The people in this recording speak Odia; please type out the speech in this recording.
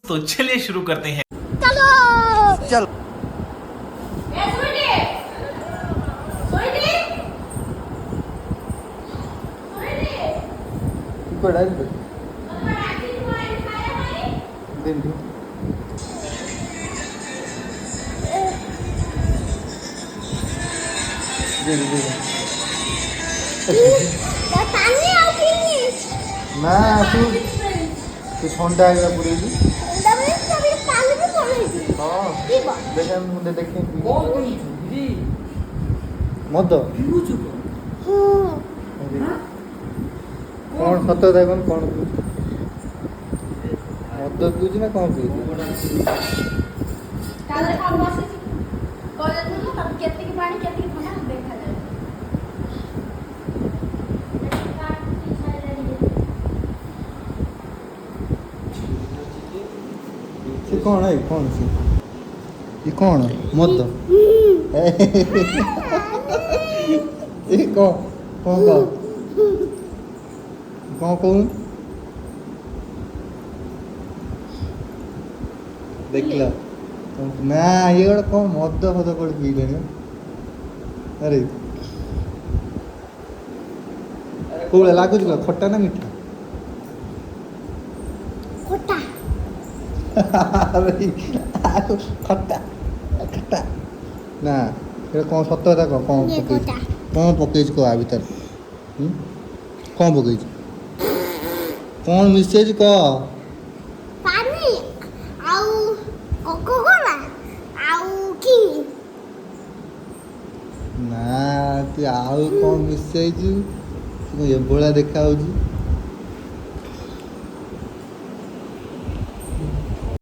तो चलिए शुरू करते हैं। चलो चल पानी आओ कि ना तू ठंडा आएगा पूरे दबे सभी पानी भी पड़ेगी हाँ ठीक है देखा मुझे देखें मत कौन सत देखन कौन मत पिउଛୁ ନା କଣ ପିଉଛୁ ତାପରେ କଣ ବସିଛି କହିଦେଇଥିଲୁ ତାପରେ କେତିକି ପାଣି କେତିକି ଥଣ୍ଡା ଦେଖାଯାଏ। ସେ କଣ ଏ କଣ ସେ ଏ କଣ ମଦ ଏ କଣ କଣ କଣ କହୁନ ଦେଖିଲ ନା ଇଏ ଗୋଟେ କଣ ମଦ ଫଦ କୋଉଠି ପିଇଲେଣି ଆରେ କୋଉଭଳିଆ ଲାଗୁଛି ଲୋ ଖଟା ନା ମିଠା ଖଟା ଖଟା ଖଟା ନା এটা କ'ଣ ସତ କଥା କହ କ'ଣ ଇଏ ପକେଇଛୁ ଖଟା। କ'ଣ ପକେଇଛୁ କହ ଆ ଭିତରେ କ'ଣ ପକେଇଛୁ କ'ଣ ମିଶେଇଛୁ କହ ପାଣି ଆଉ କୋକାକୋଲା ଆଉ କି ନା ତୁ ଆଉ କ'ଣ ମିଶେଇଛୁ ତୁ ଏଭଳିଆ ଦେଖାଯାଉଛି